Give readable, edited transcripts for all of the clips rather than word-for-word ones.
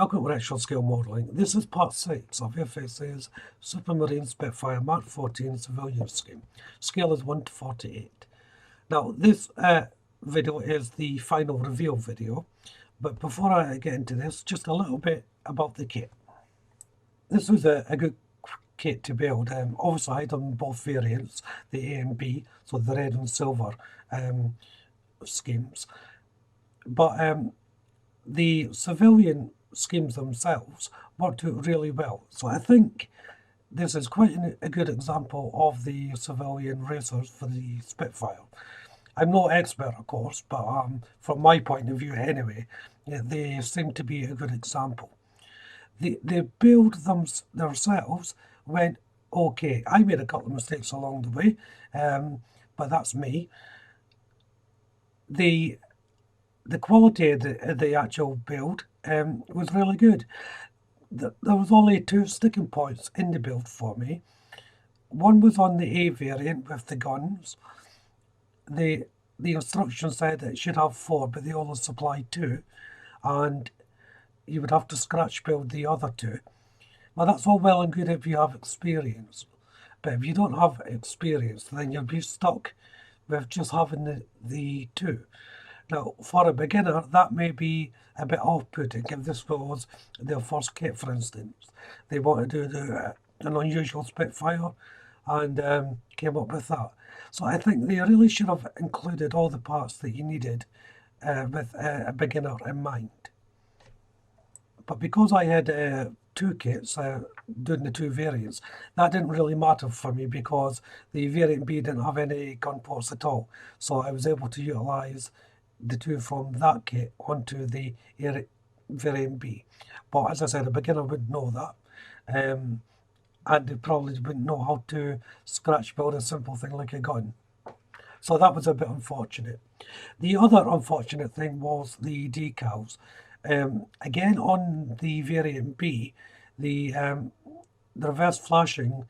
Welcome to Actual Scale Modelling. This is part 6 of Airifix's Supermarine Spitfire Mark 14 civilian scheme. Scale is 1 to 48. Now this video is the final reveal video, but before I get into this, just a little bit about the kit. This was a good kit to build. Obviously I had on both variants, the A and B, so the red and silver schemes. But the civilian schemes themselves worked out really well. So I think this is quite a good example of the civilian racers for the Spitfire. I'm no expert, of course, but from my point of view anyway, they seem to be a good example. The build themselves went okay. I made a couple of mistakes along the way, but that's me. The quality of the actual build was really good. There was only 2 sticking points in the build for me. One was on the A variant with the guns. The instructions said that it should have 4, but they only supplied 2, and you would have to scratch build the other 2. Well, that's all well and good if you have experience, but if you don't have experience, then you'll be stuck with just having the 2. Now, for a beginner, that may be a bit off-putting if this was their first kit, for instance. They wanted to do an unusual Spitfire and came up with that. So I think they really should have included all the parts that you needed with a beginner in mind. But because I had 2 kits doing the 2 variants, that didn't really matter for me because the variant B didn't have any gun ports at all. So I was able to utilise the 2 from that kit onto the variant B. But as I said, a beginner wouldn't know that. And they probably wouldn't know how to scratch build a simple thing like a gun. So that was a bit unfortunate. The other unfortunate thing was the decals. Again, on the variant B, the reverse flashing,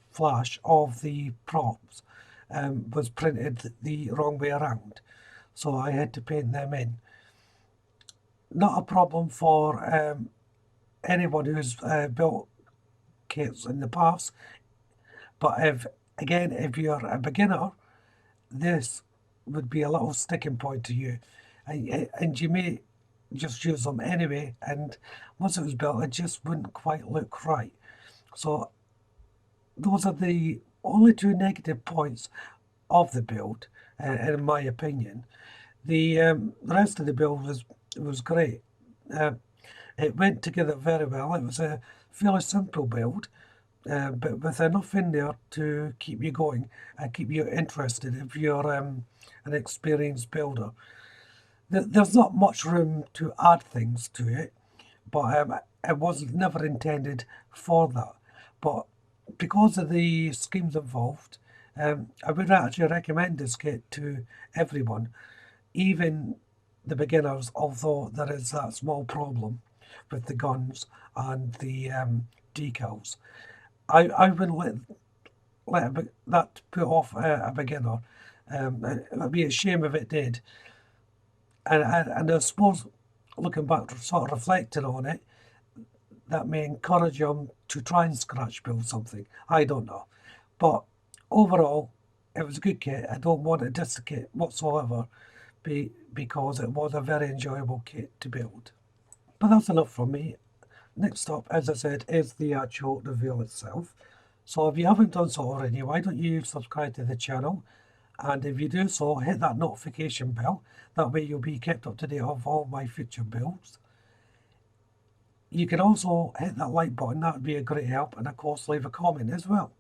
flash of the props was printed the wrong way around. So I had to paint them in. Not a problem for anyone who's built kits in the past, but if you're a beginner, this would be a little sticking point to you, and you may just use them anyway, and once it was built it just wouldn't quite look right. So those are the only 2 negative points of the build, in my opinion. The rest of the build was great. It went together very well. It was a fairly simple build, but with enough in there to keep you going and keep you interested if you're an experienced builder. There's not much room to add things to it, but it was never intended for that. But because of the schemes involved, I would actually recommend this kit to everyone, even the beginners, although there is that small problem with the guns and the decals. I wouldn't let that put off a beginner. It would be a shame if it did. And I suppose, looking back, sort of reflecting on it, that may encourage them to try and scratch build something. I don't know. But overall, it was a good kit. I don't want to diss the kit whatsoever because it was a very enjoyable kit to build. But that's enough from me. Next up, as I said, is the actual reveal itself. So if you haven't done so already, why don't you subscribe to the channel? And if you do so, hit that notification bell. That way you'll be kept up to date of all my future builds. You can also hit that like button. That would be a great help. And of course, leave a comment as well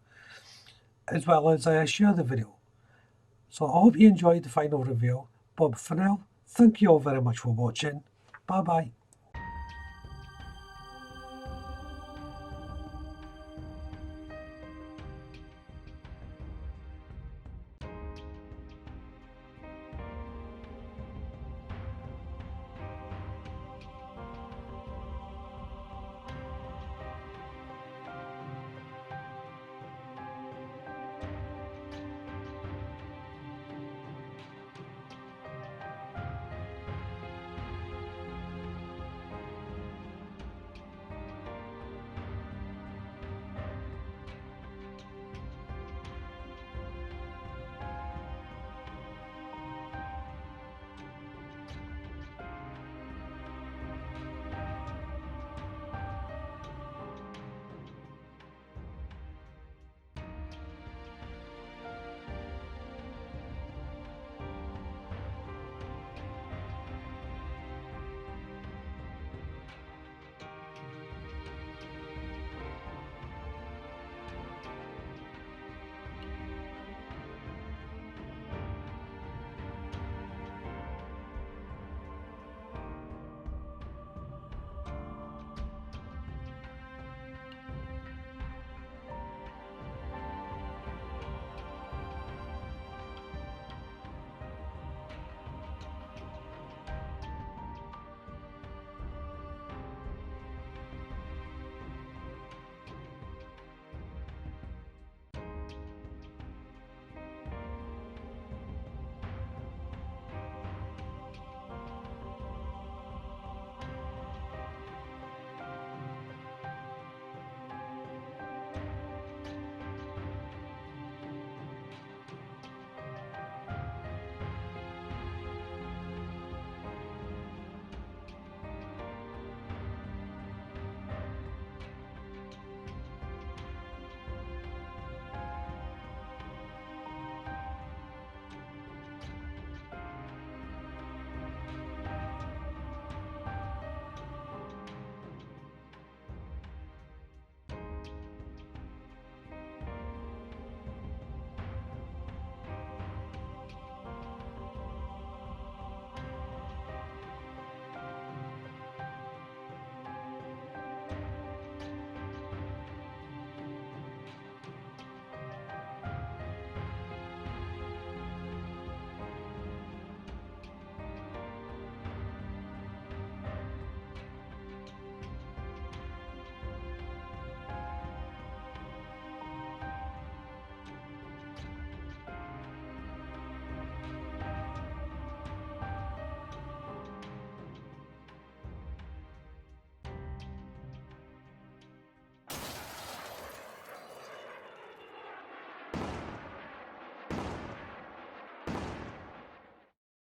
as share the video. So I hope you enjoyed the final reveal. But for now, thank you all very much for watching. Bye bye.